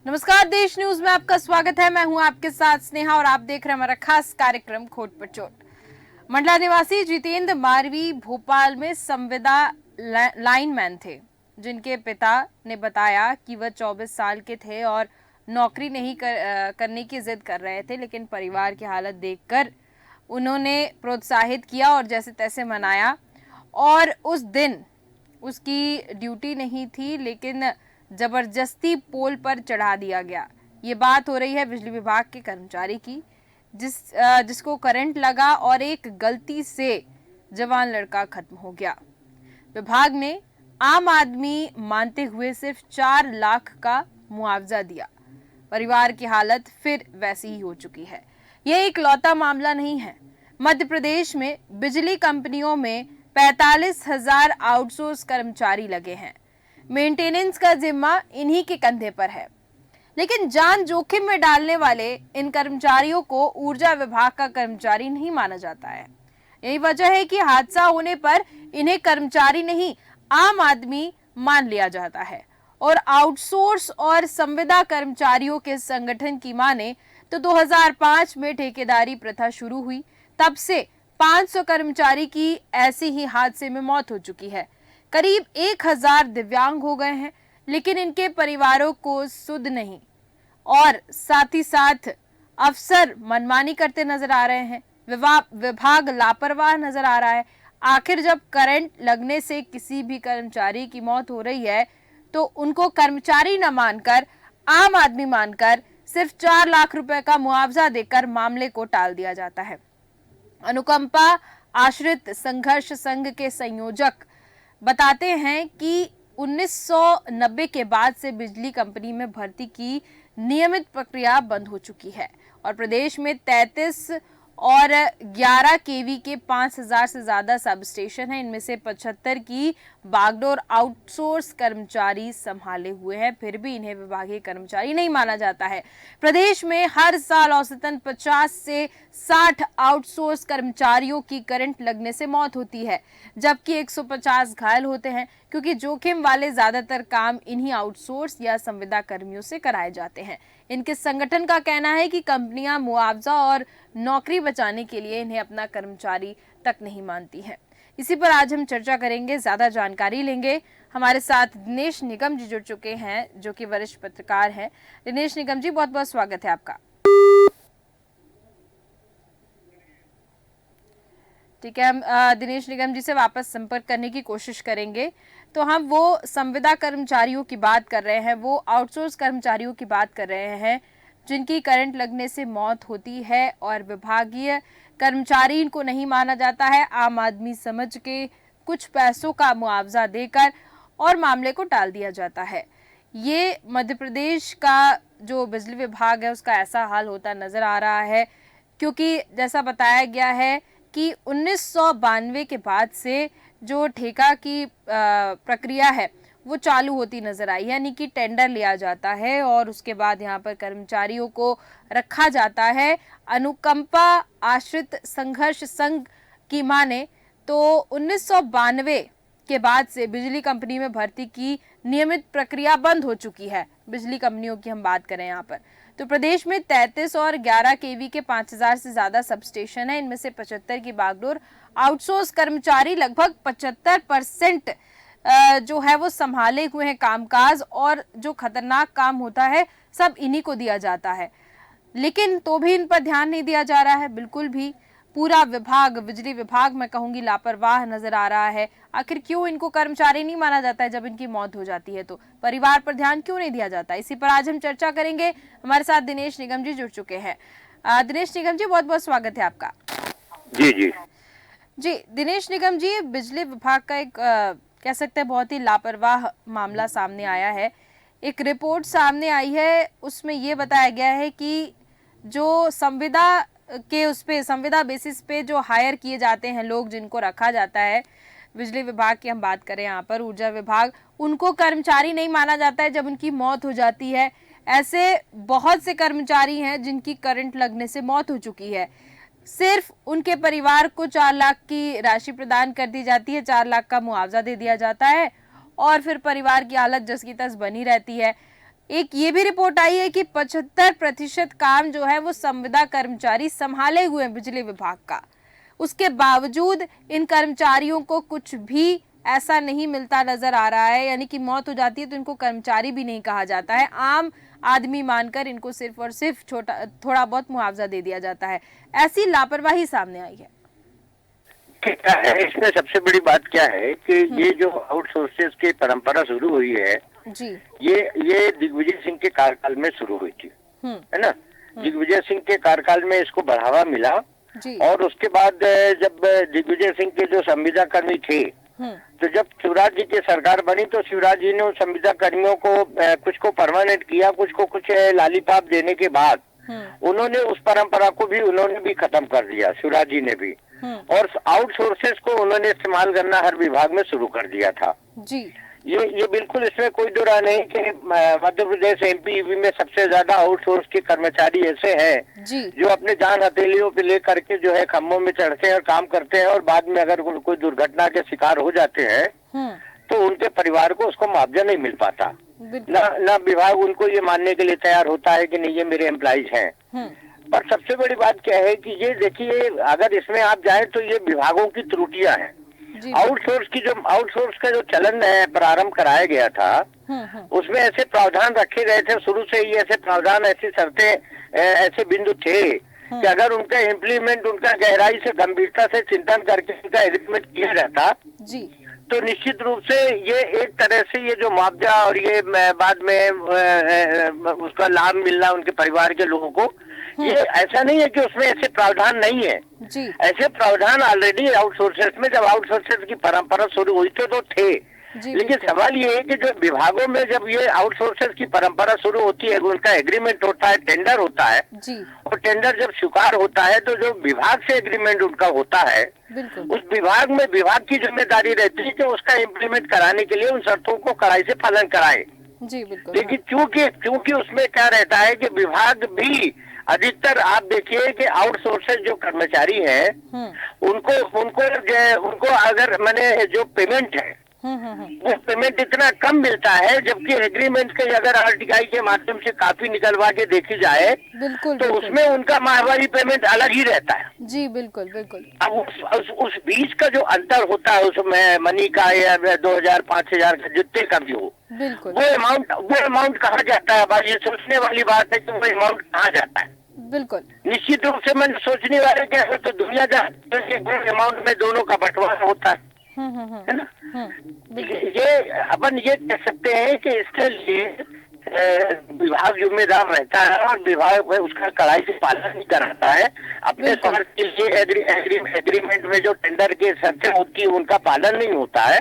नमस्कार, देश न्यूज में आपका स्वागत है। मैं हूं आपके साथ स्नेहा और आप देख रहे हैं हमारा खास कार्यक्रम खोट पर चोट। मंडला निवासी जितेंद्र मारवी भोपाल में संविदा लाइनमैन थे, जिनके पिता ने बताया कि वह 24 साल के थे और नौकरी नहीं करने की जिद कर रहे थे, लेकिन परिवार की हालत देखकर उन्होंने प्रोत्साहित किया और जैसे तैसे मनाया। और उस दिन उसकी ड्यूटी नहीं थी, लेकिन जबरदस्ती पोल पर चढ़ा दिया गया। ये बात हो रही है बिजली विभाग के कर्मचारी की, जिसको करंट लगा और एक गलती से जवान लड़का खत्म हो गया। विभाग ने आम आदमी मानते हुए सिर्फ 4 लाख का मुआवजा दिया। परिवार की हालत फिर वैसी ही हो चुकी है। यह एक लौता मामला नहीं है। मध्य प्रदेश में बिजली कंपनियों में 45,000 आउटसोर्स कर्मचारी लगे हैं। मेंटेनेंस का जिम्मा इन्हीं के कंधे पर है, लेकिन जान जोखिम में डालने वाले इन कर्मचारियों को ऊर्जा विभाग का कर्मचारी नहीं माना जाता है। यही वजह है कि हादसा होने पर इन्हें कर्मचारी नहीं, आम आदमी मान लिया जाता है। और आउटसोर्स और संविदा कर्मचारियों के संगठन की माने तो 2005 में ठेकेदारी प्रथा शुरू हुई। तब से 500 कर्मचारी की ऐसे ही हादसे में मौत हो चुकी है। करीब 1000 दिव्यांग हो गए हैं, लेकिन इनके परिवारों को सुध नहीं। और साथ ही साथ अफसर मनमानी करते नजर आ रहे हैं, विभाग लापरवाह नजर आ रहा है। आखिर जब करंट लगने से किसी भी कर्मचारी की मौत हो रही है तो उनको कर्मचारी न मानकर, आम आदमी मानकर सिर्फ 4 लाख रुपए का मुआवजा देकर मामले को टाल दिया जाता है। अनुकंपा आश्रित संघर्ष संघ के संयोजक बताते हैं कि 1990 के बाद से बिजली कंपनी में भर्ती की नियमित प्रक्रिया बंद हो चुकी है और प्रदेश में 33 और 11 केवी के 5000 से ज्यादा सब स्टेशन हैं। इनमें से 75 की बागडोर आउटसोर्स कर्मचारी संभाले हुए हैं, फिर भी इन्हें विभागीय कर्मचारी नहीं माना जाता है। प्रदेश में हर साल औसतन 50 से 60 आउटसोर्स कर्मचारियों की करंट लगने से मौत होती है, जबकि 150 घायल होते हैं, क्योंकि जोखिम वाले ज्यादातर काम इन्हीं आउटसोर्स या संविदा कर्मियों से कराए जाते हैं। इनके संगठन का कहना है कि कंपनियां मुआवजा और नौकरी बचाने के लिए इन्हें अपना कर्मचारी तक नहीं मानती हैं। इसी पर आज हम चर्चा करेंगे, ज्यादा जानकारी लेंगे। हमारे साथ दिनेश निगम जी जुड़ चुके हैं, जो कि वरिष्ठ पत्रकार हैं। दिनेश निगम जी, बहुत बहुत स्वागत है आपका। ठीक है, हम दिनेश निगम जी से वापस संपर्क करने की कोशिश करेंगे। तो हम वो संविदा कर्मचारियों की बात कर रहे हैं, वो आउटसोर्स कर्मचारियों की बात कर रहे हैं जिनकी करंट लगने से मौत होती है और विभागीय कर्मचारी इनको नहीं माना जाता है। आम आदमी समझ के कुछ पैसों का मुआवजा देकर और मामले को टाल दिया जाता है। ये मध्य प्रदेश का जो बिजली विभाग है उसका ऐसा हाल होता नजर आ रहा है, क्योंकि जैसा बताया गया है कि 1992 के बाद से जो ठेका की प्रक्रिया है वो चालू होती नजर आई, यानी कि टेंडर लिया जाता है और उसके बाद यहाँ पर कर्मचारियों को रखा जाता है। अनुकंपा आश्रित संघर्ष संघ की माने तो 1992 के बाद से बिजली कंपनी में भर्ती की नियमित प्रक्रिया बंद हो चुकी है। बिजली कंपनियों की हम बात करें यहाँ पर, तो प्रदेश में 33 और 11 केवी के 5000 से ज्यादा सब स्टेशन है। इनमें से 75 की बागडोर आउटसोर्स कर्मचारी, लगभग 75% जो है वो संभाले हुए हैं कामकाज, और जो खतरनाक काम होता है सब इन्हीं को दिया जाता है। लेकिन तो भी इन पर ध्यान नहीं दिया जा रहा है बिल्कुल भी। पूरा विभाग, बिजली विभाग मैं कहूंगी, लापरवाह नजर आ रहा है। आखिर क्यों इनको कर्मचारी नहीं माना जाता है? जब इनकी मौत हो जाती है तो परिवार पर ध्यान क्यों नहीं दिया जाता? इसी पर आज हम चर्चा करेंगे। हमारे साथ दिनेश निगम जी जुड़ चुके हैं। दिनेश निगम जी, बहुत बहुत स्वागत है आपका। जी जी जी दिनेश निगम जी, बिजली विभाग का एक कह सकते हैं बहुत ही लापरवाह मामला सामने आया है। एक रिपोर्ट सामने आई है, उसमें ये बताया गया है कि जो संविदा के उस पे, संविदा बेसिस पे जो हायर किए जाते हैं लोग, जिनको रखा जाता है, बिजली विभाग की हम बात करें यहाँ पर, ऊर्जा विभाग, उनको कर्मचारी नहीं माना जाता है जब उनकी मौत हो जाती है। ऐसे बहुत से कर्मचारी हैं जिनकी करंट लगने से मौत हो चुकी है। सिर्फ उनके परिवार को 4 लाख की राशि प्रदान कर दी जाती है, 4 लाख का मुआवजा दे दिया जाता है और फिर परिवार की हालत जस की तस बनी रहती है। एक ये भी रिपोर्ट आई है कि 75% काम जो है वो संविदा कर्मचारी संभाले हुए हैं बिजली विभाग का। उसके बावजूद इन कर्मचारियों को कुछ भी ऐसा नहीं मिलता नजर आ रहा है, यानी कि मौत हो जाती है तो इनको कर्मचारी भी नहीं कहा जाता है, आम आदमी मानकर इनको सिर्फ और सिर्फ थोड़ा बहुत मुआवजा दे दिया जाता है। ऐसी लापरवाही सामने आई है। क्या है इसमें सबसे बड़ी बात क्या है कि ये जो आउटसोर्सेज की परंपरा शुरू हुई है जी, ये दिग्विजय सिंह के कार्यकाल में शुरू हुई थी, है ना। दिग्विजय सिंह के कार्यकाल में इसको बढ़ावा मिला जी। और उसके बाद जब दिग्विजय सिंह के जो संविदा कर्मी थे, तो जब शिवराज जी की सरकार बनी तो शिवराज जी ने उन संविदा कर्मियों को कुछ को परमानेंट किया, कुछ को कुछ लालीपाप देने के बाद उन्होंने उस परंपरा को भी उन्होंने भी खत्म कर दिया, शिवराज जी ने भी। और आउटसोर्सेस को उन्होंने इस्तेमाल करना हर विभाग में शुरू कर दिया था जी। ये बिल्कुल इसमें कोई दो राय नहीं कि मध्य प्रदेश एमपी में सबसे ज्यादा आउटसोर्स के कर्मचारी ऐसे हैं जो अपने जान हथेलियों पे लेकर के जो है खम्भों में चढ़ते हैं और काम करते हैं, और बाद में अगर कोई दुर्घटना के शिकार हो जाते हैं तो उनके परिवार को उसको मुआवजा नहीं मिल पाता। ना विभाग उनको ये मानने के लिए तैयार होता है कि नहीं ये मेरे एम्प्लॉइज हैं। पर सबसे बड़ी बात क्या है कि ये देखिए, अगर इसमें आप जाए तो ये विभागों की त्रुटियां हैं। आउटसोर्स का जो चलन है प्रारंभ कराया गया था, उसमें ऐसे प्रावधान रखे गए थे शुरू से ही, ऐसे प्रावधान, ऐसी शर्तें, ऐसे बिंदु थे कि अगर उनका इम्प्लीमेंट उनका गहराई से गंभीरता से चिंतन करके उनका एग्रीमेंट किया जाता जी, तो निश्चित रूप से ये एक तरह से ये जो मुआवजा और ये बाद में उसका लाभ मिलना उनके परिवार के लोगों को, ये ऐसा नहीं है कि उसमें ऐसे प्रावधान नहीं है जी। ऐसे प्रावधान ऑलरेडी आउटसोर्सेस में, जब आउटसोर्सेस की परंपरा शुरू हुई थी तो थे, लेकिन सवाल ये है कि जो विभागों में जब ये आउटसोर्सेस की परंपरा शुरू होती है, उनका एग्रीमेंट होता है, टेंडर होता है जी। और टेंडर जब स्वीकार होता है तो जो विभाग से एग्रीमेंट उनका होता है, उस विभाग में विभाग की जिम्मेदारी रहती है कि उसका इम्प्लीमेंट कराने के लिए उन शर्तों को कड़ाई से पालन कराए जी, बिल्कुल। लेकिन चूंकि उसमें क्या रहता है कि विभाग भी अधिकतर, आप देखिए कि आउटसोर्सेज जो कर्मचारी हैं उनको अगर मैंने जो पेमेंट है वो पेमेंट इतना कम मिलता है, जबकि एग्रीमेंट के अगर आरटीआई के माध्यम से काफी निकलवा के देखी जाए तो उसमें उनका माहवारी पेमेंट अलग ही रहता है जी, बिल्कुल बिल्कुल। अब उस बीच का जो अंतर होता है उसमें मनी का या 2000 5000 का जितने का भी हो, वो अमाउंट कहाँ जाता है? बात ये सोचने वाली बात है कि वो अमाउंट कहाँ जाता है। बिल्कुल निश्चित रूप से मैंने सोचने वाले क्या तो दुनिया अमाउंट में दोनों का बंटवारा होता है ना। ये अपन ये कह सकते हैं कि इसके लिए विभाग जिम्मेदार रहता है और विभाग उसका कड़ाई से पालन नहीं कराता है। अपने स्वार्थ के लिए एग्रीमेंट में जो टेंडर की शर्तें होती है उनका पालन नहीं होता है,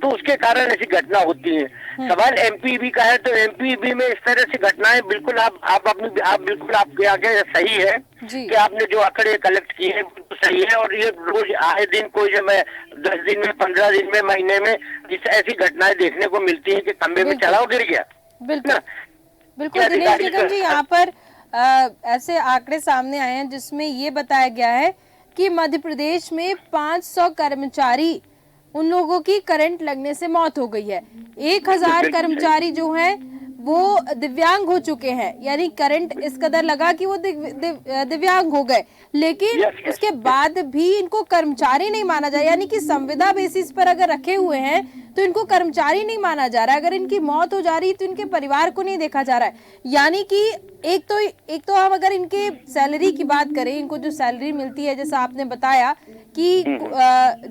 तो उसके कारण ऐसी घटना होती है। सवाल एमपीबी का है तो एमपीबी में इस तरह से घटनाएं बिल्कुल आप बिल्कुल आपके आगे सही है कि आपने जो आंकड़े कलेक्ट किए हैं बिल्कुल सही है, और ये रोज आए दिन कोई 10 दिन में 15 दिन में महीने में ऐसी घटनाएं देखने को मिलती है कि खंबे में चढ़ाव गिर गया। बिल्कुल बिल्कुल दिनेश निगम जी, यहाँ पर ऐसे आंकड़े सामने आए हैं जिसमें ये बताया गया है कि मध्य प्रदेश में 500 कर्मचारी उन लोगों की करंट लगने से मौत हो गई है। 1000 कर्मचारी जो हैं वो दिव्यांग हो चुके हैं, यानी करंट इस कदर लगा कि वो दिव्यांग हो गए, लेकिन उसके बाद भी इनको कर्मचारी नहीं माना जाए, यानी कि संविदा बेसिस पर अगर रखे हुए हैं तो इनको कर्मचारी नहीं माना जा रहा है। अगर इनकी मौत हो जा रही है तो इनके परिवार को नहीं देखा जा रहा है। यानी कि एक तो हम अगर इनके सैलरी की बात करें, इनको जो सैलरी मिलती है, जैसा आपने बताया कि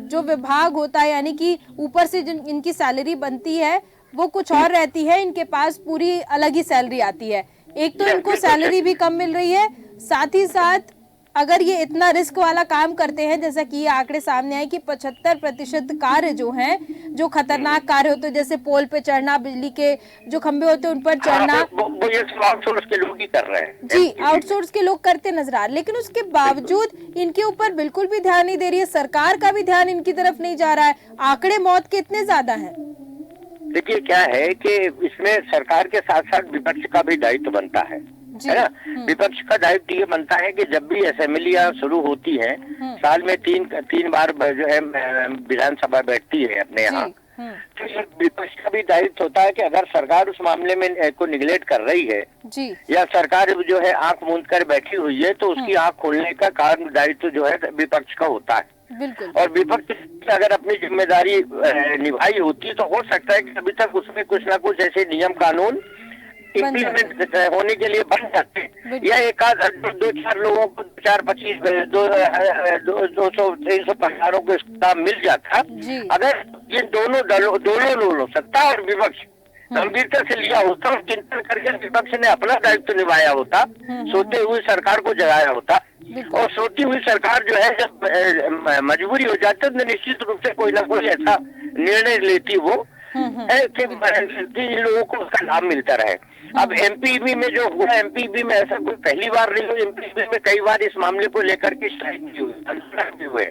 जो विभाग होता है, यानी कि ऊपर से जो इनकी सैलरी बनती है वो कुछ और रहती है, इनके पास पूरी अलग ही सैलरी आती है। एक तो इनको सैलरी भी कम मिल रही है, साथ ही साथ अगर ये इतना रिस्क वाला काम करते हैं, जैसा कि ये आंकड़े सामने आए कि 75% कार्य जो हैं, जो खतरनाक कार्य होते हैं, जैसे पोल पे चढ़ना, बिजली के जो खंभे होते हैं उन पर चढ़ना, वो ये आउटसोर्स के लोग ही कर रहे हैं जी, आउटसोर्स के लोग करते नजर आ रहे, लेकिन उसके बावजूद इनके ऊपर बिल्कुल भी ध्यान नहीं दे रही है सरकार, का भी ध्यान इनकी तरफ नहीं जा रहा है। आंकड़े मौत के इतने ज्यादा है। देखिए क्या है कि इसमें सरकार के साथ साथ विपक्ष का भी दायित्व बनता है ना। विपक्ष का दायित्व ये बनता है कि जब भी असेंबलियां शुरू होती हैं, साल में तीन बार जो है विधानसभा बैठती है अपने यहाँ, तो ये विपक्ष का भी दायित्व होता है कि अगर सरकार उस मामले में को निगलेक्ट कर रही है जी या सरकार जो है आंख मूंद कर बैठी हुई है, तो उसकी आंख खोलने का कारण दायित्व जो है विपक्ष का होता है। बिल्कुल। और विपक्ष अगर अपनी जिम्मेदारी निभाई होती तो हो सकता है कि अभी तक उसमें कुछ ना कुछ ऐसे नियम कानून इम्प्लीमेंट होने के लिए बन जाते, या एक आध दो चार लोगों को 425 200 300 परिवारों को इसका मिल जाता। अगर ये दोनों लोग सत्ता और विपक्ष गंभीरता से लिया होता और चिंतन करके विपक्ष ने अपना दायित्व निभाया होता, सोते हुए सरकार को जगाया होता, और सोती हुई सरकार जो है जब मजबूरी हो जाती है तो निश्चित रूप से कोई ना कोई ऐसा निर्णय लेती वो कि इन लोगों को उसका लाभ मिलता रहे। अब एमपीवी में जो हुआ, एमपीवी में ऐसा कोई पहली बार नहीं हुआ, एमपीवी में कई बार इस मामले को लेकर के स्ट्राइक भी हुई, आंदोलन भी हुए।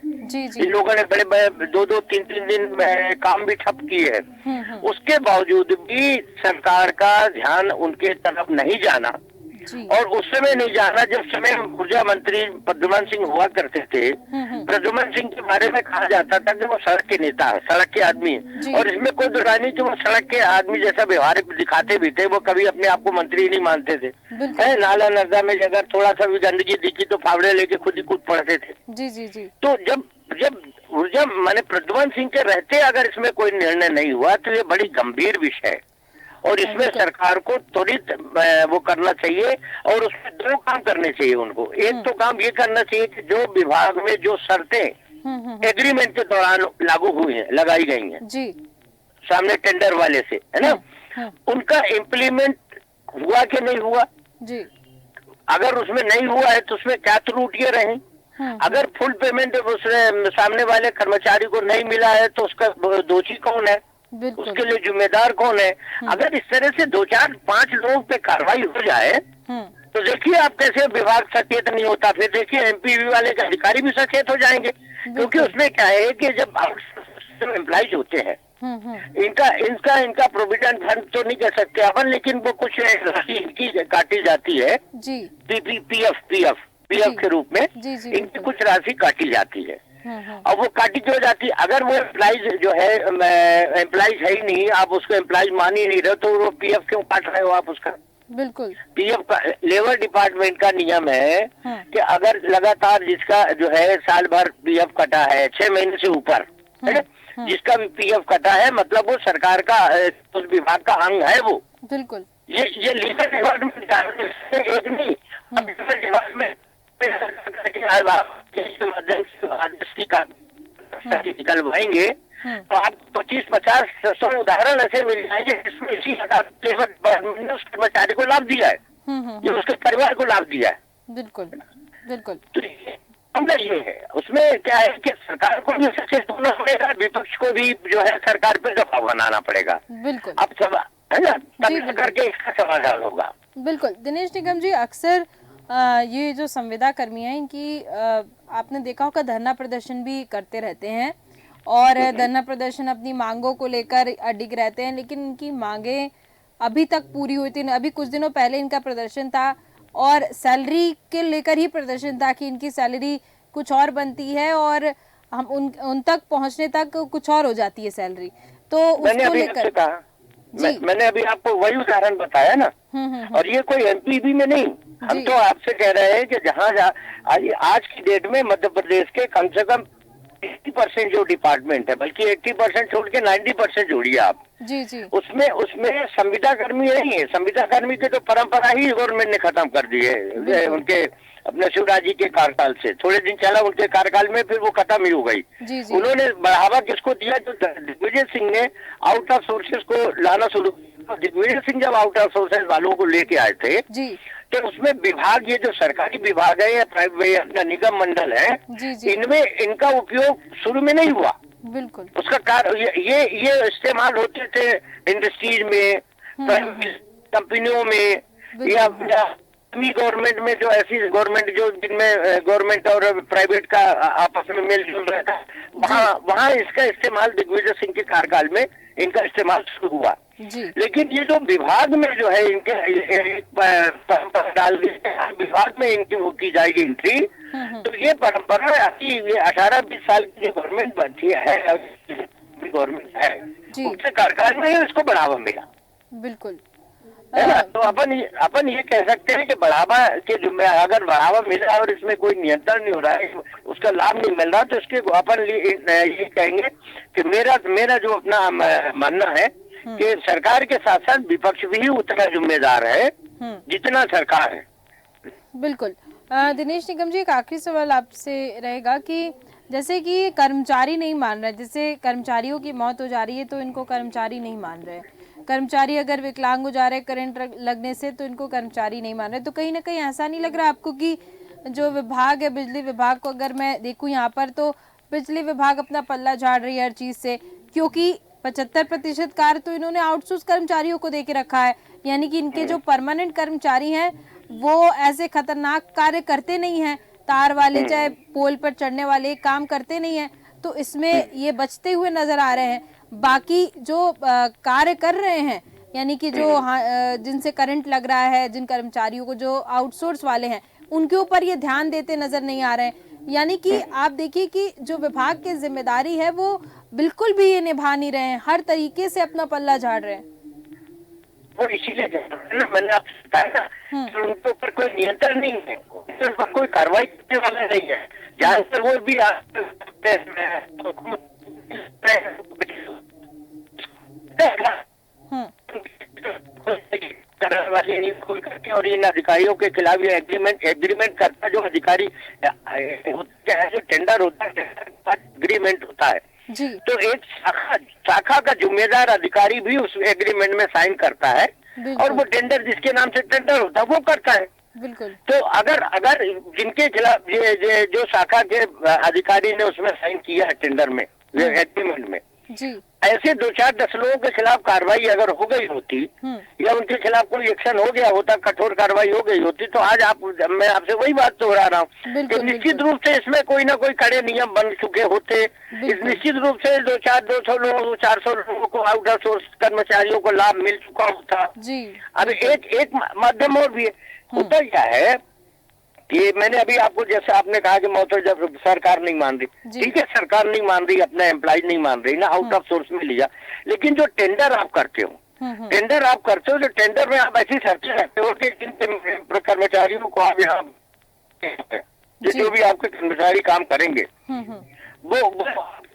इन लोगों ने बड़े 2-2 3-3 दिन काम भी ठप किए हैं। उसके बावजूद भी सरकार का ध्यान उनके तरफ नहीं जाना, और उस समय नहीं जाना जब समय ऊर्जा मंत्री प्रद्युमन सिंह हुआ करते थे। प्रद्युमन सिंह के बारे में कहा जाता था कि वो सड़क के नेता है, सड़क के आदमी है, और इसमें कोई दुराई नहीं कि वो सड़क के आदमी जैसा व्यवहार दिखाते भी थे। वो कभी अपने आप को मंत्री नहीं मानते थे। नाला नर्दा में अगर थोड़ा सा भी गंदगी दिखी तो फावड़े लेके खुद ही कूद पड़ते थे। जी। तो जब ऊर्जा माने प्रद्युमन सिंह के रहते अगर इसमें कोई निर्णय नहीं हुआ तो ये बड़ी गंभीर विषय है, और इसमें सरकार को त्वरित वो करना चाहिए, और उसमें 2 काम करने चाहिए उनको। एक तो काम ये करना चाहिए कि जो विभाग में जो शर्तें एग्रीमेंट के दौरान लागू हुई हैं, लगाई गई हैं जी सामने टेंडर वाले से, है ना, उनका इम्प्लीमेंट हुआ कि नहीं हुआ जी। अगर उसमें नहीं हुआ है तो उसमें क्या त्रुटियां रही, अगर फुल पेमेंट उसने सामने वाले कर्मचारी को नहीं मिला है तो उसका दोषी कौन है, उसके लिए जिम्मेदार कौन है। अगर इस तरह से 2 4 5 लोगों पे कार्रवाई हो जाए तो देखिए आप कैसे विभाग सचेत नहीं होता, फिर देखिए एमपीवी वाले के अधिकारी भी सचेत हो जाएंगे, क्योंकि उसमें क्या है कि जब एम्प्लॉइज होते हैं इनका प्रोविडेंट फंड तो नहीं कह सकते अपन, लेकिन वो कुछ राशि इनकी काटी जाती है जी, पीएफ के रूप में इनकी कुछ राशि काटी जाती है। अब वो काटी क्यों जाती, अगर वो एम्प्लॉइज जो है एम्प्लॉइज है ही नहीं, आप उसको एम्प्लॉइज मान ही नहीं रहे तो वो पीएफ क्यों काट रहे हो आप उसका। बिल्कुल। पीएफ का लेबर डिपार्टमेंट का नियम है कि अगर लगातार जिसका जो है साल भर पीएफ कटा है 6 महीने से ऊपर, है ना, जिसका भी पीएफ कटा है मतलब वो सरकार का उस विभाग का अंग है वो। बिल्कुल। ये लेबर डिपार्टमेंट एक नहीं, लेबर डिपार्टमेंट निकलवाएंगे तो आप 25-50-100 उदाहरण ऐसे मिल जाएंगे जिसमें इसी ने उस कर्मचारी को लाभ दिया है, ये उसके परिवार को लाभ दिया है। बिल्कुल। तो ये है, उसमें क्या है कि सरकार को भी सचेत होना पड़ेगा, विपक्ष को भी जो है सरकार पे दबाव बनाना पड़ेगा। बिल्कुल। अब सब है ना, तब करके इसका समाधान होगा। बिल्कुल। दिनेश निगम जी, अक्सर ये जो संविदा कर्मी है इनकी आपने देखा होगा धरना प्रदर्शन भी करते रहते हैं, और धरना प्रदर्शन अपनी मांगों को लेकर अडिग रहते हैं, लेकिन इनकी मांगे अभी तक पूरी हुई थी। अभी कुछ दिनों पहले इनका प्रदर्शन था और सैलरी के लेकर ही प्रदर्शन था कि इनकी सैलरी कुछ और बनती है और हम उन तक पहुंचने तक कुछ और हो जाती है सैलरी, तो उसको लेकर मैंने अभी आपको वही उदाहरण बताया ना। और ये कोई एमपीवी में नहीं, हम तो आपसे कह रहे हैं कि जहाँ आज की डेट में मध्य प्रदेश के कम से कम 80% जो डिपार्टमेंट है, बल्कि 80% छोड़ के 90% जोड़िए आप जी। उसमें संविदा कर्मी नहीं है। संविदा कर्मी की तो परंपरा ही गवर्नमेंट ने खत्म कर दी है उनके अपने शिवराज जी के कार्यकाल से। थोड़े दिन चला उनके कार्यकाल में, फिर वो खत्म ही हो गई। उन्होंने बढ़ावा किसको दिया, जो दिग्विजय सिंह ने आउट ऑफ सोर्सेज को लाना शुरू। दिग्विजय सिंह जब आउट ऑफ सोर्सेज वालों को लेके आए थे तो उसमें विभाग, ये जो सरकारी विभाग है या प्राइवेट अपना निगम मंडल है, इनमें इनका उपयोग शुरू में नहीं हुआ। बिल्कुल। उसका कारण ये इस्तेमाल होते थे इंडस्ट्रीज में, कंपनियों में, या गवर्नमेंट में, जो ऐसी गवर्नमेंट जो जिनमें गवर्नमेंट और प्राइवेट का आपस में मेल जोल रहता है, वहाँ इसका इस्तेमाल दिग्विजय सिंह के कार्यकाल में इनका इस्तेमाल शुरू हुआ। लेकिन ये जो विभाग में जो है इनके परंपरा डाल दी, विभाग में इनकी वो की जाएगी एंट्री, तो ये परंपरा अभी 18-20 साल की जो गवर्नमेंट बनती है, गवर्नमेंट है, उससे सरकार में ही उसको बढ़ावा मिला। बिल्कुल है ना? तो अपन ये कह सकते हैं कि बढ़ावा के जिम्मे अगर बढ़ावा मिला और इसमें कोई नियंत्रण नहीं हो रहा है, उसका लाभ नहीं मिल रहा, तो इसके अपन ये कहेंगे कि मेरा जो अपना मानना है कि सरकार के साथ साथ विपक्ष भी उतना जिम्मेदार है जितना सरकार है। बिल्कुल। दिनेश निगम जी, एक आखिरी सवाल आपसे रहेगा कि जैसे कि कर्मचारी नहीं मान रहे, जैसे कर्मचारियों की मौत हो जा रही है तो इनको कर्मचारी नहीं मान रहे, कर्मचारी अगर विकलांग हो जा रहे करंट लगने से तो इनको कर्मचारी नहीं मान रहे, तो कहीं ना कहीं ऐसा नहीं लग रहा आपको कि जो विभाग है, बिजली विभाग को अगर मैं देखूं यहाँ पर, तो बिजली विभाग अपना पल्ला झाड़ रही है हर चीज से, क्योंकि 75% कार्य तो इन्होंने आउटसोर्स कर्मचारियों को दे के रखा है, यानी कि इनके जो परमानेंट कर्मचारी हैं वो ऐसे खतरनाक कार्य करते नहीं हैं, तार वाले चाहे पोल पर चढ़ने वाले काम करते नहीं हैं, तो इसमें ये बचते हुए नजर आ रहे हैं। बाकी जो कार्य कर रहे हैं, यानी कि जो जिनसे करंट लग रहा है, जिन कर्मचारियों को जो आउटसोर्स वाले हैं, उनके ऊपर ये ध्यान देते नजर नहीं आ रहे हैं। यानी कि आप देखिए कि जो विभाग की जिम्मेदारी है वो बिल्कुल भी ये निभा नहीं रहे हैं, हर तरीके से अपना पल्ला झाड़ रहे हैं। वो इसीलिए मैंने आपसे बताया ना कि उनके ऊपर कोई नियंत्रण नहीं है, उनके ऊपर कोई कार्रवाई करने वाला नहीं है, ज्यादातर वो भी वाले नहीं खोल करके, और इन अधिकारियों के खिलाफ ये एग्रीमेंट करता जो अधिकारी होता है, जो टेंडर होता है, एग्रीमेंट होता है, तो एक शाखा का जिम्मेदार अधिकारी भी उस एग्रीमेंट में साइन करता है और वो टेंडर जिसके नाम से टेंडर होता है वो करता है। बिल्कुल। तो अगर जिनके खिलाफ जो शाखा के अधिकारी ने उसमें साइन किया है टेंडर में, एग्रीमेंट में, ऐसे 2-4-10 लोगों के खिलाफ कार्रवाई अगर हो गई होती या उनके खिलाफ कोई एक्शन हो गया होता, कठोर कार्रवाई हो गई होती, तो आज मैं आपसे वही बात दोहरा रहा हूँ कि निश्चित रूप से इसमें कोई ना कोई कड़े नियम बन चुके होते। निश्चित रूप से 200 लोगों 400 लोगों को आउटसोर्स कर्मचारियों को लाभ मिल चुका होता। अब एक माध्यम और भी होता क्या है कि मैंने अभी आपको, जैसे आपने कहा कि मौत जब सरकार नहीं मान रही, ठीक है, सरकार नहीं मान रही, अपना एम्प्लॉय नहीं मान रही ना, आउट ऑफ सोर्स में लिया, लेकिन जो टेंडर आप करते हो, तो टेंडर में आप ऐसी शर्तें रखते हो कि जिन कर्मचारियों को आप यहाँ जो भी आपके कर्मचारी काम करेंगे वो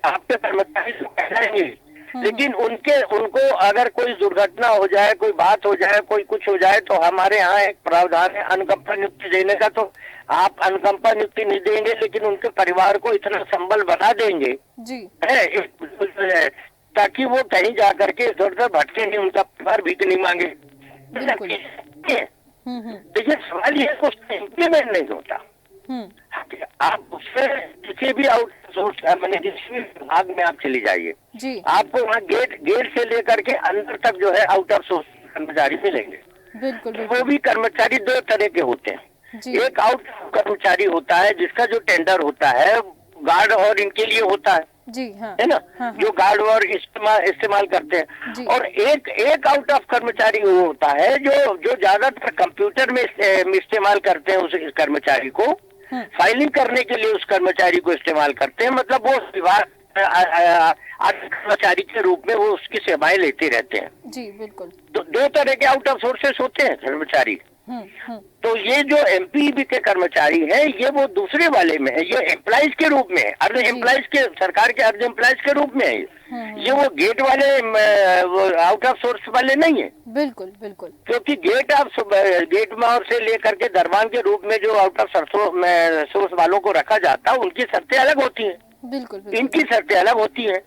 आपके कर्मचारी से कहलाएंगे, लेकिन उनको अगर कोई दुर्घटना हो जाए, कोई बात हो जाए, कोई कुछ हो जाए, तो हमारे यहाँ एक प्रावधान है अनुकंपा नियुक्ति देने का। तो आप अनुकंपा नियुक्ति नहीं देंगे, लेकिन उनके परिवार को इतना संबल बना देंगे ताकि वो कहीं जा करके इधर उधर भटके नहीं, उनका परिवार भीख नहीं मांगे। देखिए सवाल ये है उसका इम्प्लीमेंट नहीं होता। आप उसमें किसी भी आउटसोर्स मैंने जिस भी विभाग में आप चली जाइए, आपको वहाँ गेट से लेकर के अंदर तक जो है आउट ऑफ सोर्स कर्मचारी मिलेंगे। बिल्कुल। वो भी कर्मचारी 2 तरह के होते हैं। एक आउट कर्मचारी होता है जिसका जो टेंडर होता है गार्ड और इनके लिए होता है, है ना, जो गार्ड और इस्तेमाल करते हैं, और एक आउट ऑफ कर्मचारी वो होता है जो ज्यादातर कंप्यूटर में इस्तेमाल करते हैं उस कर्मचारी को, फाइलिंग करने के लिए उस कर्मचारी को इस्तेमाल करते हैं, मतलब वो विभाग कर्मचारी के रूप में वो उसकी सेवाएं लेते रहते हैं। बिल्कुल। तो 2 तरह के आउट ऑफ सोर्सेस होते हैं कर्मचारी। तो ये जो एमपीईबी के कर्मचारी हैं ये वो दूसरे वाले में है, ये एम्प्लॉइज के रूप में है, अर्ध एम्प्लॉइज के, सरकार के अर्ध एम्प्लॉइज के रूप में है। ये वो गेट वाले आउट ऑफ सोर्स वाले नहीं है। बिल्कुल। क्योंकि गेट मार से लेकर के दरबान के रूप में जो आउट ऑफ सोर्स वालों को रखा जाता है उनकी शर्तें अलग होती है। बिल्कुल। इनकी शर्तें अलग होती है।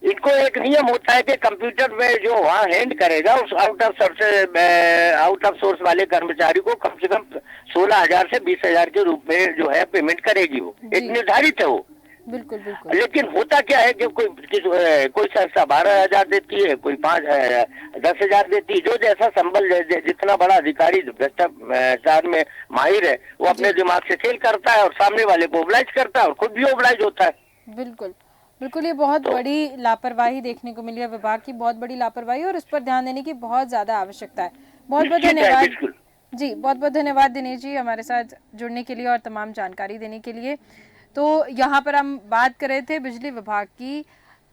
इनको एक नियम होता है कि कंप्यूटर में जो वहाँ हैंड करेगा उस आउट ऑफ सोर्स वाले कर्मचारी को कम से कम 16,000 से 20,000 के रूप में जो है पेमेंट करेगी, वो एक निर्धारित है वो। बिल्कुल। लेकिन होता क्या है कि कोई संस्था 12,000 देती है, कोई 10,000 देती है, जो जैसा संबल जितना बड़ा अधिकारी भ्रष्टाचार में माहिर है वो अपने दिमाग से खेल करता है और सामने वाले को ओबलाइज करता है और खुद भी ओबलाइज होता है। बिल्कुल। ये बहुत बड़ी लापरवाही देखने को मिली है, विभाग की बहुत बड़ी लापरवाही, और इस पर ध्यान देने की बहुत ज्यादा आवश्यकता है। बहुत धन्यवाद जी, बहुत धन्यवाद दिनेश जी हमारे साथ जुड़ने के लिए और तमाम जानकारी देने के लिए। तो यहाँ पर हम बात कर रहे थे बिजली विभाग की,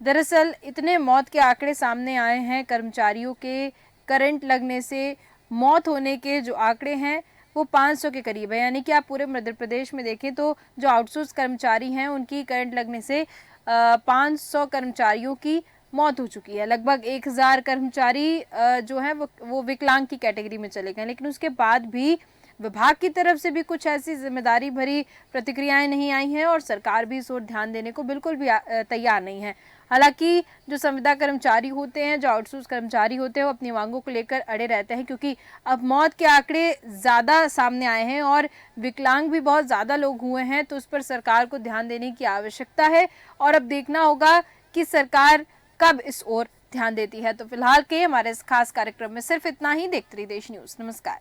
दरअसल इतने मौत के आंकड़े सामने आए हैं, कर्मचारियों के करंट लगने से मौत होने के जो आंकड़े हैं वो 500 के करीब है। यानी कि आप पूरे मध्य प्रदेश में देखें तो जो आउटसोर्स कर्मचारी हैं उनकी करंट लगने से 500 कर्मचारियों की मौत हो चुकी है। लगभग 1000 कर्मचारी जो है वो विकलांग की कैटेगरी में चले गए। लेकिन उसके बाद भी विभाग की तरफ से भी कुछ ऐसी जिम्मेदारी भरी प्रतिक्रियाएं नहीं आई हैं और सरकार भी इस ओर ध्यान देने को बिल्कुल भी तैयार नहीं है। हालांकि जो संविदा कर्मचारी होते हैं, जो आउटसोर्स कर्मचारी होते हैं, वो अपनी मांगों को लेकर अड़े रहते हैं, क्योंकि अब मौत के आंकड़े ज़्यादा सामने आए हैं और विकलांग भी बहुत ज़्यादा लोग हुए हैं। तो उस पर सरकार को ध्यान देने की आवश्यकता है और अब देखना होगा कि सरकार कब इस ओर ध्यान देती है। तो फिलहाल के हमारे इस खास कार्यक्रम में सिर्फ इतना ही। देखते रहिए देश न्यूज़। नमस्कार।